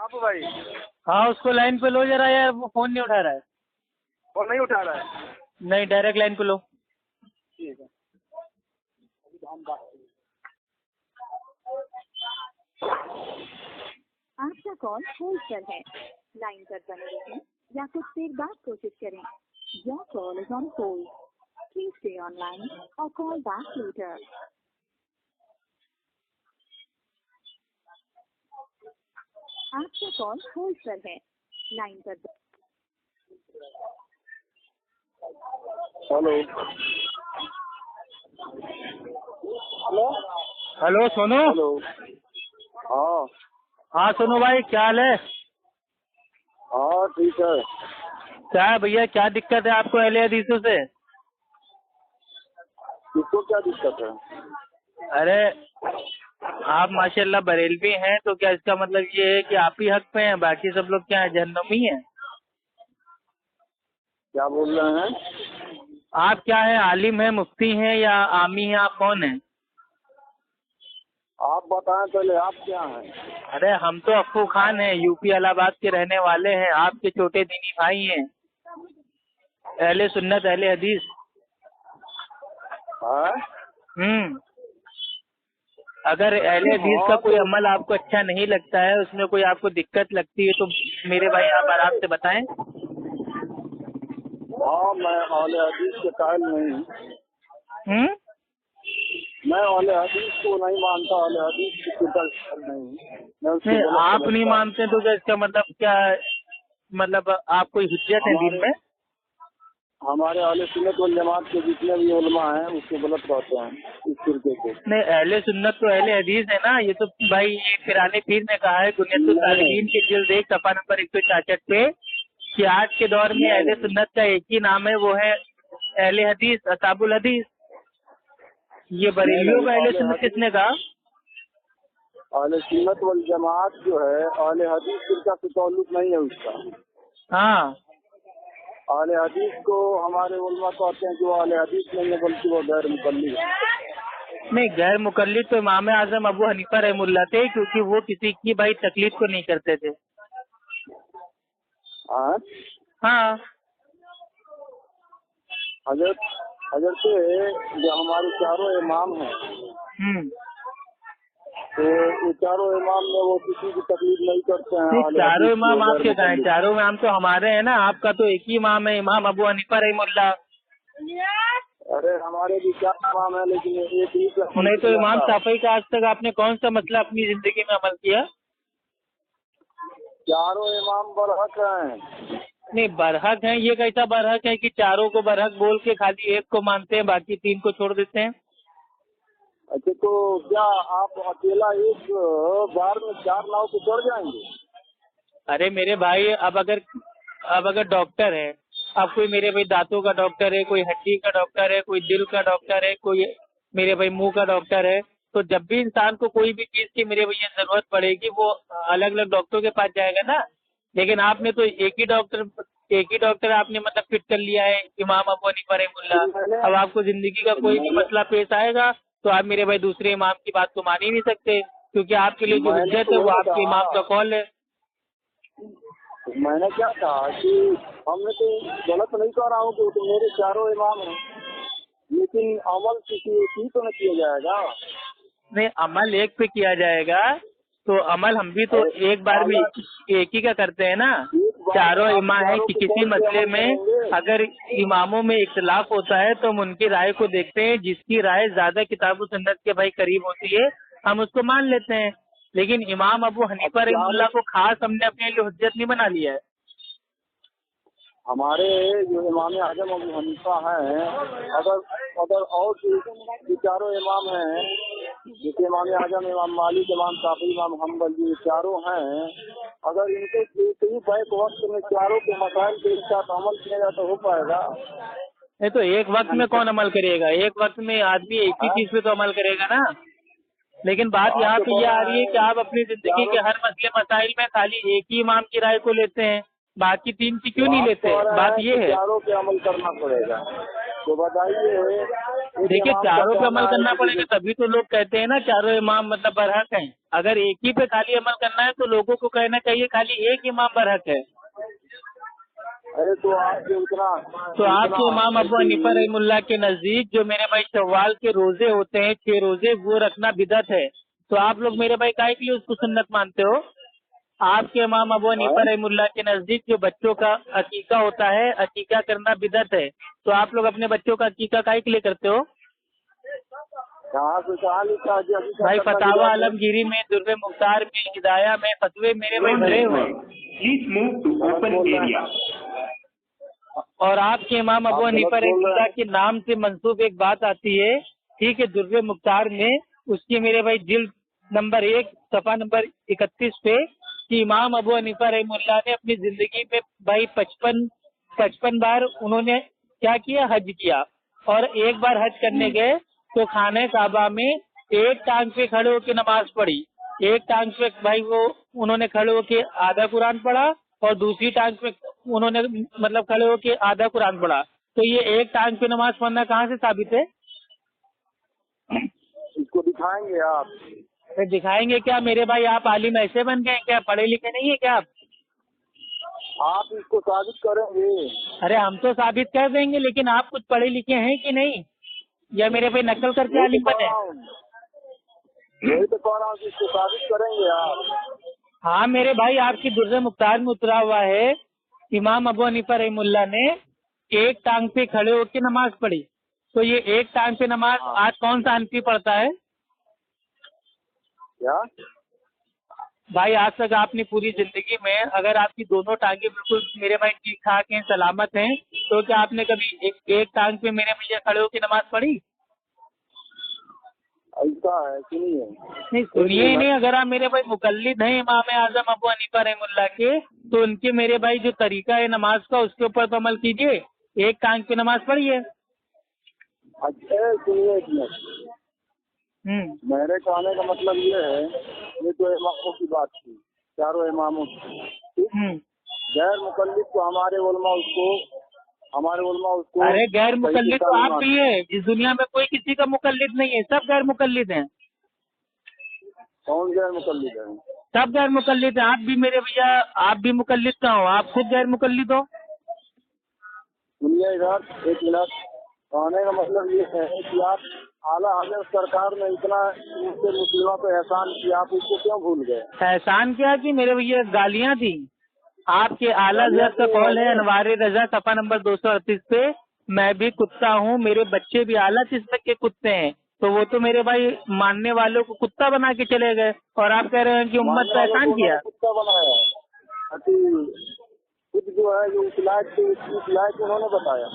बाबू भाई। हाँ उसको लाइन पे लो जरा यार, वो फोन नहीं उठा रहा है। वो नहीं उठा रहा है। नहीं, डायरेक्ट लाइन पे लो। ठीक है। आपका कॉल होल्ड पर है, लाइन पर बने रहें या कुछ देर बाद कोशिश करें। Your call is on hold, please stay online और कॉल बैक लेटर। आपका कॉल होल्ड पर है, लाइन पर। Hello hello hello Sonu. Hello. हाँ हाँ सोनू भाई, क्या हाल है? हाँ ठीक है। क्या है भैया, क्या दिक्कत है आपको अहले हदीसों से? किसको क्या दिक्कत है? अरे आप माशाल्लाह बरेलवी हैं, तो क्या इसका मतलब ये है कि आप ही हक पे हैं, बाकी सब लोग क्या है, जहन्नमी हैं? क्या बोल रहे हैं? आप क्या है, आलिम हैं, मुफ्ती हैं या आमी हैं, आप कौन हैं? आप बताएं पहले, आप क्या हैं? अरे हम तो अफ्फू खान हैं, यूपी इलाहाबाद के रहने वाले हैं, आपके छोटे दीनी भाई हैं, अहले सुन्नत अहले हदीस। हाँ? अगर अहले हदीस का हाँ कोई तो अमल आपको अच्छा नहीं लगता है, उसमें कोई आपको दिक्कत लगती है, तो मेरे भाई आप आराम से बताएं। हाँ, मैं अहले हदीस के कायल नहीं हूँ। मैं अहले हदीस को नहीं मानता, अहले हदीस की किताब मैं उसको नहीं, गलत आप नहीं समझता हूँ। मानते तो क्या इसका मतलब क्या, मतलब आप कोई हुज्जत है दीन में? हमारे अहले सुन्नत वल जमात के जितने भी उलमा हैं उसको गलत कहते हैं, इस फिरके को। नहीं, अहले सुन्नत तो अहले हदीस है ना, ये तो भाई ये फिरानी पीर ने कहा है गुनियत तालिबीन के जिल्द 1 सफा नंबर 166 पे कि आज के दौर में अहले सुन्नत का एक ही नाम है, वो है अहले हदीस, असाबुल हदीस। ये बरेलियों का अहले सुन्नत किसने कहा? अहले सुन्नत वल जमात जो है अहले हदीस फिरका से ताल्लुक नहीं है उसका। हाँ, अहले हदीस को हमारे उलमा कहते हैं जो अहले हदीस नहीं है बल्कि वो गैर मुकल्लिद है। नहीं, गैर मुकल्लिद तो इमाम आजम अबू हनीफा रहमुल्लाह थे, क्योंकि वो किसी की भाई तकलीद को नहीं करते थे। हाँ, हजरत जो हमारे चारों इमाम हैं, तो ये चारों इमाम में वो किसी की तकलीफ नहीं करते हैं। नहीं, अहले चारों हदीस इमाम को गैर आपके कहाँ हैं? मुकल्लिद। चारों इमाम तो हमारे हैं ना, आपका तो एक ही इमाम है, इमाम अबू हनीफा रहमुल्लाह। अरे हमारे भी चार इमाम है, लेकिन एक ही पे अमल नहीं तो किया इमाम था। शाफी का आज तक आपने कौन सा मसला अपनी जिंदगी में अमल किया? चारों इमाम बरहक हैं। नहीं, बरहक है, ये कैसा बरहक है कि चारों को बरहक बोल के खाली एक को मानते हैं, बाकी 3 को छोड़ देते हैं? अच्छा, तो क्या आप अकेला एक बार में 4 नाव पे चढ़ जाएंगे? अरे मेरे भाई, अब अगर डॉक्टर है, अब कोई मेरे भाई दांतों का डॉक्टर है, कोई हड्डी का डॉक्टर है, कोई दिल का डॉक्टर है, कोई मेरे भाई मुंह का डॉक्टर है, तो जब भी इंसान को कोई भी चीज की मेरे भैया जरूरत पड़ेगी, वो अलग अलग डॉक्टरों के पास जाएगा ना। लेकिन आपने तो एक ही डॉक्टर आपने मतलब फिट कर लिया है, इमाम अबू हनीफा रहमुल्लाह। अब आपको जिंदगी का कोई भी मसला पेश आएगा तो आप मेरे भाई दूसरे इमाम की बात तो मान ही नहीं सकते, क्योंकि आपके लिए जो हुज्जत है वो आपके इमाम का कौल है। मैंने क्या कहा कि हमने तो गलत नहीं कह रहा हूँ कि तो मेरे चारों इमाम हैं, लेकिन अमल किसी एक ही तो न किया जाएगा। नहीं, अमल एक पे किया जाएगा, तो अमल हम भी तो एक बार में एक ही का करते हैं ना। चारों इमाम है कि किसी मसले में अगर इमामों में इख्तिलाफ होता है तो हम उनकी राय को देखते हैं, जिसकी राय ज्यादा किताब और सुन्नत के भाई करीब होती है हम उसको मान लेते हैं। लेकिन इमाम अबू हनीफा रहमुल्लाह को खास हमने अपने लिए हुज्जत नहीं बना लिया है। हमारे जो इमाम आजम अबू हनीफा हैं, अगर और जो चारों इमाम हैं, जैसे इमाम आजम, इमाम मालिक, इमाम शाफी, इमाम हम्बल, ये चारों हैं, अगर इनके एक बैक वक्त में चारों के मसाइल के साथ अमल किया जाए तो हो पाएगा? नहीं तो एक वक्त में कौन अमल करेगा? एक वक्त में आदमी एक ही चीज पे तो अमल करेगा ना। लेकिन बात यहाँ पे ये आ रही है कि आप अपनी जिंदगी के हर मसले मसाइल में खाली एक ही इमाम की राय को लेते हैं, बाकी 3 की क्यों नहीं लेते? बात ये है। चारों पे अमल करना पड़ेगा। तो बताइए। देखिए, चारों पे अमल करना पड़ेगा, तभी तो लोग कहते हैं ना चारों इमाम मतलब बरहक हैं। अगर एक ही पे खाली अमल करना है तो लोगों को कहना चाहिए खाली एक इमाम बरहक है। अरे तो आपके इमाम अबू हनीफा रहमुल्लाह के नजदीक जो मेरे भाई शव्वाल के रोजे होते हैं 6 रोजे, वो रखना बिदअत है। तो आप लोग मेरे भाई काहे के लिए उसको सुन्नत मानते हो? आपके इमाम अबू हनीफा रहमुल्लाह के नजदीक जो बच्चों का अकीका होता है, अकीका करना बिदअत है। तो आप लोग अपने बच्चों का अकीका काहे के लिए करते हो? कहाँ से कहाँ लिखा है जी? भाई फतावा आलमगीरी में, दुर्रे मुख्तार में, हिदाया में फतवे मेरे भाई भरे हुए हैं। Please move to open area. और आपके इमाम अबू हनीफा रहमुल्लाह के नाम से मंसूब एक बात आती है, ठीक है, दुर्रे मुख्तार में, उसकी मेरे भाई जिल्द नंबर 1 सफा नंबर 31 पे, कि इमाम अबू हनीफा रहमुल्लाह ने अपनी जिंदगी में भाई 55 बार उन्होंने क्या किया, हज किया। और एक बार हज करने गए तो खाने काबा में एक टांग पे खड़े होकर नमाज पढ़ी। एक टांग पे भाई वो उन्होंने खड़े होके आधा कुरान पढ़ा और दूसरी टांग पे उन्होंने मतलब खड़े होके आधा कुरान पढ़ा। तो ये एक टांग पे नमाज पढ़ना कहाँ से साबित है? इसको दिखाएंगे आप? फिर दिखाएंगे क्या मेरे भाई? आप आलिम ऐसे बन गए क्या? पढ़े लिखे नहीं है क्या आप इसको साबित करेंगे? अरे हम तो साबित कर देंगे, लेकिन आप कुछ पढ़े लिखे हैं कि नहीं, या मेरे भाई नकल करके आलिम बने? यही तो कह रहा हूँ कि इसको साबित करेंगे आप। हाँ मेरे भाई, आपकी दुर्रे मुख्तार में उतरा हुआ है, इमाम अबू हनीफा रहमुल्लाह ने एक टांग पे खड़े होकर नमाज पढ़ी। तो ये एक टांग पे नमाज आज कौन सा हनफी पढ़ता है? क्या भाई आज तक आपने पूरी जिंदगी में अगर आपकी दोनों टांगे बिल्कुल मेरे भाई ठीक ठाक हैं, सलामत हैं, तो क्या आपने कभी एक टांग पे मेरे भैया खड़े होकर नमाज पढ़ी? ऐसा है? सुनिए नहीं, सुनिए नहीं, अगर आप मेरे भाई मुकल्लिद हैं इमाम आजम अबू हनीफा रहमुल्लाह के, तो उनके मेरे भाई जो तरीका है नमाज का उसके ऊपर तो अमल कीजिए। एक टांग पे नमाज पढ़िए। अच्छा सुनिए, मेरे कहने का मतलब ये है, ये तो इमामों की बात थी, चारों इमामों की। गैर मुकल्लिद तो हमारे उलमा उसको अरे गैर मुकल्लिद तो आप भी है, इस दुनिया में कोई किसी का मुकल्लिद नहीं है, सब गैर मुकल्लिद हैं। कौन गैर मुकल्लिद है? सब गैर मुकल्लिद हैं। आप भी मेरे भैया, आप भी मुकल्लिद का हो, आप खुद गैर मुकल्लिद हो। सुनिए इधर एक मिनट, कहने का मतलब ये है कि आप आला हजरत सरकार ने इतना मुस्लिमों पे एहसान किया, आप उसको क्यों भूल गए? एहसान क्या कि मेरे भैया गालियाँ थी। आपके आला हजरत का कौल है अनवार रजा सफा नंबर 238 पे, मैं भी कुत्ता हूँ, मेरे बच्चे भी आला किस्म के कुत्ते हैं। तो वो तो मेरे भाई मानने वालों को कुत्ता बना के चले गए, और आप कह रहे हैं कि उम्मत का एहसान किया। कुत्ता बनाया खुद जो है जो उस लायक उन्होंने बताया।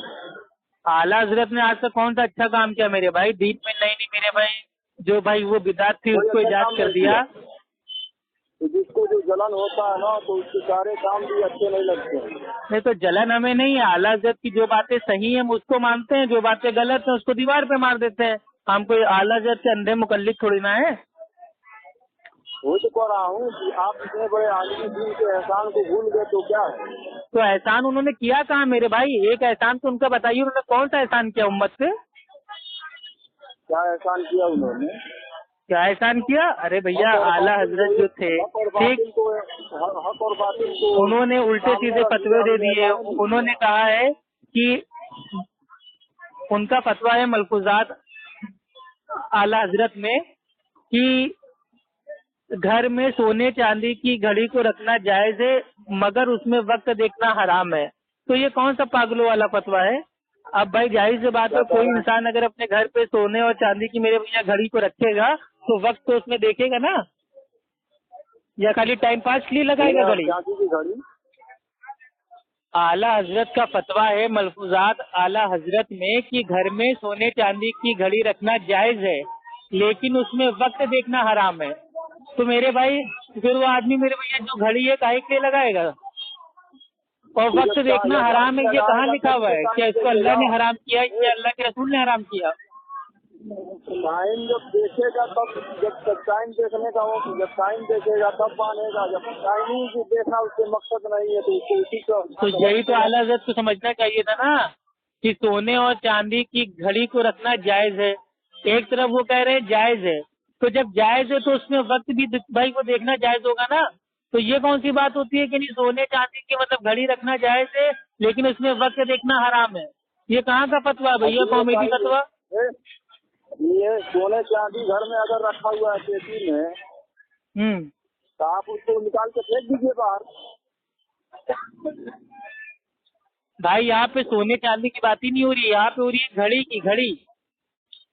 आला हजरत ने आज तक कौन सा अच्छा काम किया मेरे भाई? दीन में नहीं मेरे भाई, जो भाई वो बिदात थी उसको इजाद कर दिया। तो जिसको जो जलन होता है ना, तो उसके सारे काम भी अच्छे नहीं लगते। नहीं तो जलन हमें नहीं है, आला हजरत की जो बातें सही है हम उसको मानते हैं, जो बातें गलत है उसको दीवार पे मार देते हैं। हम कोई आला हजरत के अंधे मुकल्लिद थोड़ी ना है। वो तो कह रहा हूँ कि आप इतने बड़े आलिम दीन के एहसान को भूल गए तो क्या है? तो एहसान उन्होंने किया कहाँ मेरे भाई? एक एहसान तो उनका बताइए, उन्होंने कौन सा एहसान किया उम्मत से? क्या एहसान किया उन्होंने? क्या एहसान किया? अरे भैया आला हजरत जो थे, ठीक, हक और बातिल को उन्होंने उल्टे सीधे फतवे दे दिए। उन्होंने कहा है कि उनका फतवा है मलफूजात आला हजरत में कि घर में सोने चांदी की घड़ी को रखना जायज है, मगर उसमें वक्त देखना हराम है। तो ये कौन सा पागलों वाला फतवा है? अब भाई जाहिर सी बात है, कोई इंसान अगर अपने घर पे सोने और चांदी की मेरे भैया घड़ी को रखेगा तो वक्त तो उसमें देखेगा ना, या खाली टाइम पास के लिए लगाएगा घड़ी? आला हजरत का फतवा है मलफूजात आला हजरत में कि घर में सोने चांदी की घड़ी रखना जायज है, लेकिन उसमें वक्त देखना हराम है। तो मेरे भाई फिर वो आदमी मेरे भैया जो घड़ी है काहे के लिए लगाएगा? और वक्त देखना हराम है, ये कहाँ लिखा हुआ है? क्या इसको अल्लाह ने हराम किया या अल्लाह के रसूल ने हराम किया? टाइम जब देखेगा तब, जब टाइम देखने का हो, जब टाइम देखेगा तब मानेगा। जब टाइमिंग देखना उसके मकसद नहीं है तो उसको उसी का। तो यही तो आला हजरत को समझना चाहिए था ना कि सोने और चांदी की घड़ी को रखना जायज है, एक तरफ वो कह रहे हैं जायज है। तो जब जायज है तो उसमें वक्त भी भाई को देखना जायज होगा ना। तो ये कौन सी बात होती है कि नहीं सोने चांदी की मतलब घड़ी रखना जायज है लेकिन उसमें वक्त देखना हराम है? ये कहाँ का फतवा भैया, कॉमेडी फतवा? ये सोने चांदी घर में अगर रखा हुआ है पेटी में, तो आप उसको निकाल के फेंक दीजिए बाहर। भाई यहाँ पे सोने चांदी की बात ही नहीं हो रही, यहाँ पे हो रही है घड़ी की। घड़ी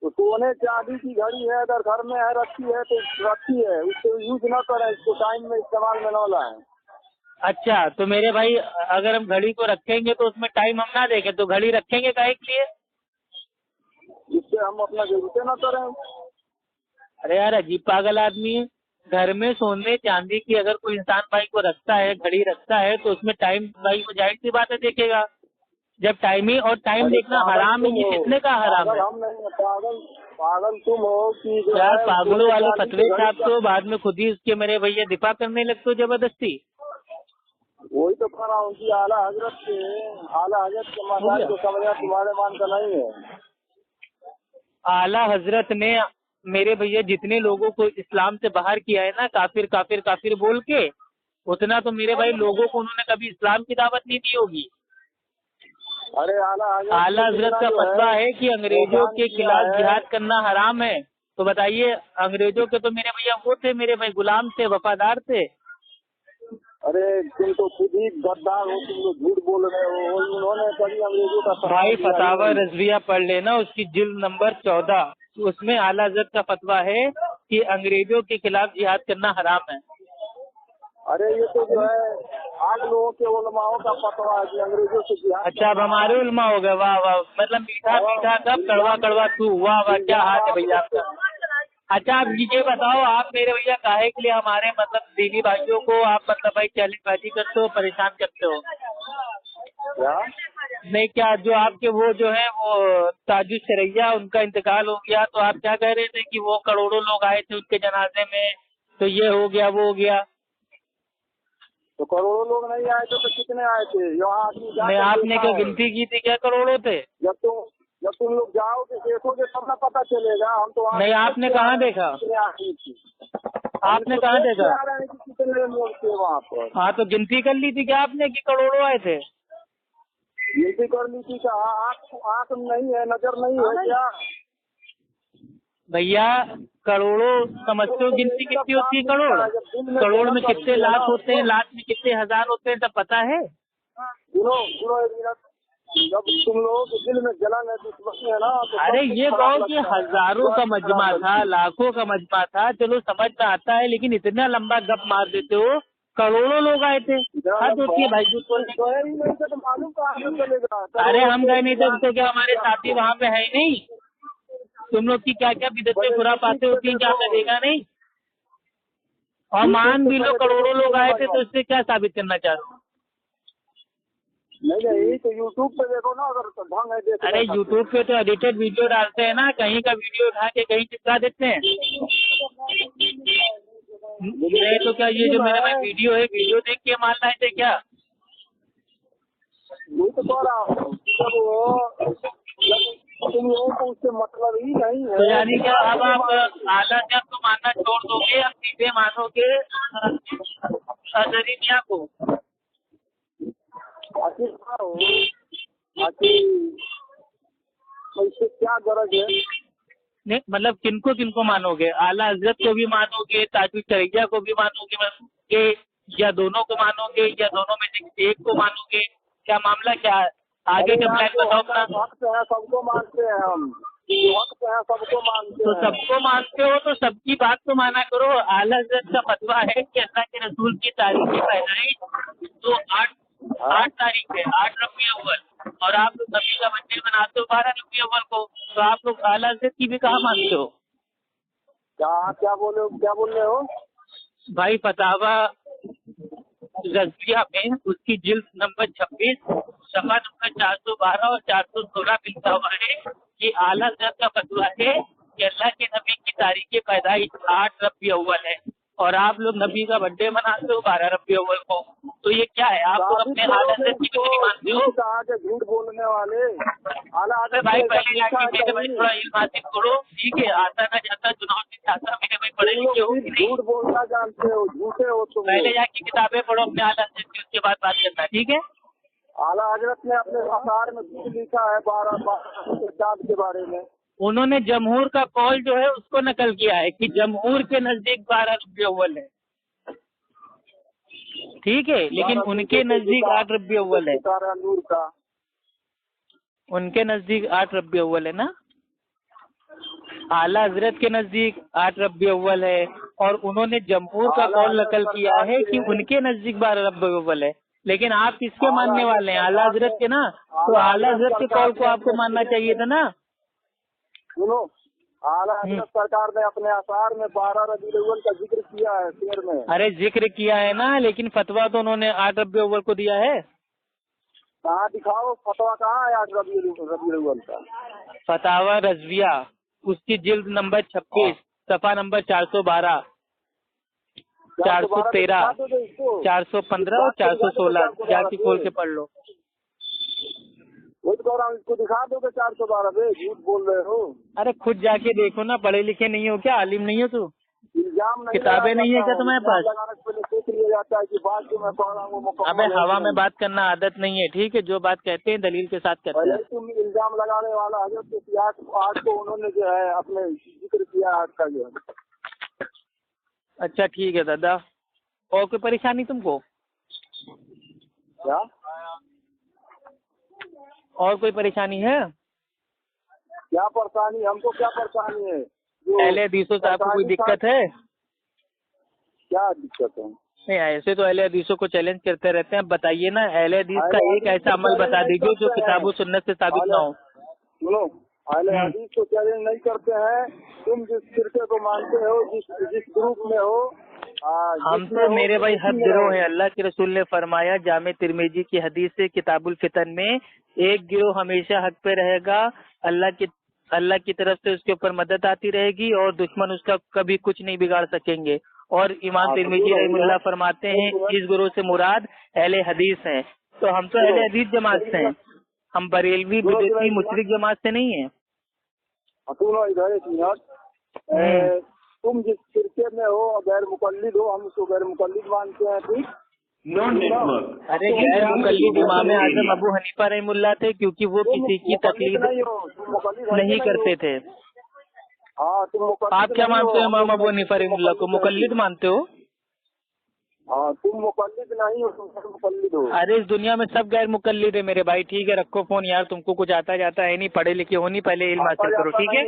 तो सोने चांदी की घड़ी है अगर घर में है रखी है तो रखी है, उसको यूज न करें, इसको टाइम में इस्तेमाल में न लाएं। अच्छा तो मेरे भाई अगर हम घड़ी को रखेंगे तो उसमें टाइम हम ना देखें तो घड़ी रखेंगे काहे के लिए? जिससे हम अपना जरूरतें न करें। अरे यार अजीब पागल आदमी है। घर में सोने चांदी की अगर कोई इंसान भाई को रखता है, घड़ी रखता है, तो उसमें टाइम भाई को जाहिर सी बात है देखेगा। जब टाइम ही और टाइम देखना हराम है, ये किसने कहा हराम है? हम नहीं, पागल तुम हो कि यार पागलों वाले फतवे छाप तो बाद में खुद ही उसके मेरे भैया दिफा करने लगते हो जबरदस्ती। वही तो कह रहा हूँ कि आला हजरत के मजाज को समझना तुम्हारे मान का नहीं है। आला हजरत ने मेरे भैया जितने लोगों को इस्लाम से बाहर किया है ना, काफिर काफिर काफिर बोल के, उतना तो मेरे भाई लोगों को उन्होंने कभी इस्लाम की दावत नहीं दी होगी। अरे आला हजरत का फतवा है कि अंग्रेजों के खिलाफ जिहाद करना हराम है। तो बताइए, अंग्रेजों के तो मेरे भैया वो थे, मेरे भाई गुलाम थे, वफादार थे। अरे तुम तो खुद ही गद्दार हो, तुम लोग झूठ बोल रहे हो। उन्होंने कभी अंग्रेजों का भाई फतावा रजविया पढ़ लेना, उसकी जिल्द नंबर 14, उसमें आला हजरत का फतवा है कि अंग्रेजों के खिलाफ जिहाद करना हराम है। अरे ये तो जो है आप लोगों के उलमाओं का फतवा है कि अंग्रेजों से जिहाद। अच्छा अब हमारे उलमा हो गए, वाह वाह, मतलब मीठा मीठा कब कड़वा कड़वा तू, वाह वाह, क्या हाथ है भैया आपका। अच्छा आप ये बताओ, आप मेरे भैया काहे के लिए हमारे मतलब दीदी भाइयों को आप मतलब भाई चैलेंजबाजी करते हो, परेशान करते हो? क्या नहीं क्या जो आपके वो जो है वो ताजु शरैया, उनका इंतकाल हो गया, तो आप क्या कह रहे थे कि वो करोड़ों लोग आए थे उनके जनाजे में, तो ये हो गया वो हो गया। तो करोड़ों लोग नहीं आए थे तो कितने आए थे? यहाँ आदमी नहीं आपने क्या गिनती की थी, क्या करोड़ों थे? जब तुम लोग जाओगे देखोगे तब ना पता चलेगा। हम तो नहीं आपने कहाँ देखा? आपने कहाँ देखा? कितने लोग थे वहाँ पर? हाँ तो गिनती कर ली थी क्या आपने कि करोड़ों आए थे? गिनती कर ली थी क्या? आँख नहीं है, नजर नहीं है क्या भैया? करोड़ों समझते हो गिनती कितनी होती है? करोड़ में कितने लाख होते हैं, लाख में कितने हजार होते हैं, सब पता है? सुनो एक मिनट, जब तुम लोगों के दिल में जलन है, दुश्मनी है ना, तो अरे ये कहो कि हजारों का मजमा था, लाखों का मजमा था, चलो समझ में आता है, लेकिन इतना लंबा गप मार देते हो, करोड़ों लोग आए थे, हद होती है भाई झूठ बोलने की। मालूम कहाँ चलेगा? अरे हम गए नहीं थे तो क्या हमारे साथी वहाँ पे है ही नहीं? तुम लोग की क्या क्या बिदतें बुरा पाते होती हैं, क्या करेगा नहीं? और मान भी लो करोड़ों लोग आए थे तो इससे क्या साबित करना चाह रहे हो? नहीं तो यूट्यूब पे देखो ना, अगर ढंग है देखो। अरे यूट्यूब पे तो एडिटेड वीडियो डालते हैं ना, कहीं का वीडियो उठा के कहीं चिपका देते हैं। नहीं तो क्या ये जो मेरा भाई वीडियो है, वीडियो देख के मान लाए थे क्या? वही तो कह रहा हूँ, तुम लोगों को उससे मतलब ही नहीं है। तो यानी क्या अब आप आला जब तो मानना छोड़ दोगे, अब सीधे मानोगे अजरिया को? इससे क्या गरज है? नहीं मतलब किनको किनको मानोगे? आला हजरत को भी मानोगे, ताजु शरैया को भी मानोगे, या दोनों को मानोगे, या दोनों में से एक को मानोगे? क्या मामला क्या है? आगे का प्लान बताओ अपना। सबको मानते हैं हम, सबको मानते तो हैं। सबको मानते हो तो सबकी बात तो माना करो। आला हजरत का फतवा है कि अल्लाह के रसूल की तारीख की पैदाइश तो 8 तारीख है, 8 रबीउल अव्वल, और आप लोग नबी का बर्थडे मनाते हो 12 रबीउल अव्वल को, तो आप लोग आला हजरत की भी कहाँ मानते हो? क्या बोल रहे हो भाई फतावा रज़विया में उसकी जिल्द नंबर 26 सफा नंबर 412 और 416 मिलता हुआ है कि आला हजरत का फतवा है कि अल्लाह के नबी की तारीख पैदाइश 8 रबीउल अव्वल है, और आप लोग नबी का बर्थडे मनाते हो 12 रबीउल अव्वल को। तो तो ये क्या है? आप लोग अपने आला हजरत की कुछ नहीं मानते हो? कहा के झूठ बोलने वाले आला अरे हजरत भाई ने पहले लिखा जाके है मेरे भाई कहीं? थोड़ा इल्म हासिल करो, ठीक है? आता ना जाता चुनाव नहीं चाहता, मेरे भाई पढ़े तुम लिखे हो लोग कि सिर्फ नहीं? झूठ बोलना जानते हो, झूठे हो तुम पहले लोग। जाके किताबें पढ़ो अपने आला हजरत की, उसके बाद बात करना, ठीक है? आला हजरत ने अपने अखबार में कुछ लिखा है 12 चाँद के बारे में। उन्होंने जमहूर का कौल जो है उसको नकल किया है कि जमहूर के नजदीक 12 रबी अव्वल है, ठीक है? लेकिन उनके नजदीक 8 रबी अव्वल है। सितारा नूर का उनके नजदीक 8 रबी अव्वल है ना, आला हजरत के नजदीक 8 रबी अव्वल है, और उन्होंने जमहूर का कौल नकल किया है कि उनके नजदीक 12 रबी अव्वल है। लेकिन आप किसके मानने वाले हैं? आला हजरत के ना, तो आला हजरत के कौल को आपको मानना चाहिए था ना। सुनो, आला हजरत सरकार ने अपने आसार में 12 रबी अव्वल का जिक्र किया है शेर में। अरे जिक्र किया है ना, लेकिन फतवा तो उन्होंने 8 रबी अव्वल को दिया है। कहाँ दिखाओ फतवा, कहाँ है 8 रबी अव्वल का? फतावा रजविया, उसकी जिल्द नंबर 26, सफा नंबर 412, 413, 415 और 416, जाके खोल के पढ़ लो। वही तो कह रहा हूँ, इसको दिखा दोगे 412 पे? झूठ बोल रहे हो। अरे खुद जाके देखो ना, पढ़े लिखे नहीं हो क्या? आलिम नहीं हो तू? इल्जाम नहीं किताबें नहीं है क्या तुम्हारे पास? लगाने से पहले सोच लिया जाता है कि बात जो मैं कह रहा हूँ वो मुकम्मल अबे है हवा कि में नहीं। बात करना आदत नहीं है, ठीक है? जो बात कहते हैं दलील के साथ कहते पहले हैं। तुम इल्जाम लगाने वाला हजरत के आज को उन्होंने जो है अपने जिक्र किया आज का जो है। अच्छा ठीक है दादा, और कोई परेशानी तुमको? क्या और कोई परेशानी है? क्या परेशानी? हमको क्या परेशानी है? अहले हदीसों से आपको कोई दिक्कत है? क्या दिक्कत है? नहीं, ऐसे तो अहले हदीसों को चैलेंज करते रहते हैं। बताइए ना, अहले हदीस का एक ऐसा अमल बता दीजिए जो किताब सुन्नत से साबित ना हो। सुनो, अहले हदीस को चैलेंज नहीं करते हैं। तुम जिस फिरके को मानते हो, जिस ग्रुप में हो, हम तो मेरे भाई हद गिरोह है। अल्लाह के रसूल ने फरमाया जामे तिरमिजी की हदीस से किताबुल फितन में, एक गिरोह हमेशा हक पे रहेगा, अल्लाह की तरफ से उसके ऊपर मदद आती रहेगी और दुश्मन उसका कभी कुछ नहीं बिगाड़ सकेंगे। और इमाम तिरमिजी रहमतुल्लाह फरमाते हैं इस गिरोह से मुराद अहले हदीस हैं। तो हम तो अहले हदीस जमात से हैं, हम बरेलवी बिदअती मुशरिक जमात से नहीं है। सुनो इधर एक मिनट, तुम जिस फिरके में हो गैर मुकल्लिद हो, हम उसको गैर मुकल्लिद मानते हैं, ठीक? Non-network. अरे गैर मुकल्लिद इमाम आजम अबू हनीफा रहमुल्लाह थे, क्योंकि वो किसी की तकलीद नहीं करते थे। हाँ, तुम मुकल्लिद आप क्या नहीं मानते हो हो, इमाम अबू हनीफा रहमुल्लाह को? मुकल्लिद मानते हो? हाँ, तुम मुकल्लिद नहीं हो, तुम गैर मुकल्लिद हो। अरे इस दुनिया में सब गैर मुकल्लिद है मेरे भाई, ठीक है? रखो फोन यार, तुमको कुछ आता जाता है नहीं, पढ़े लिखे हो नहीं, पहले इल्म हासिल करो, ठीक है?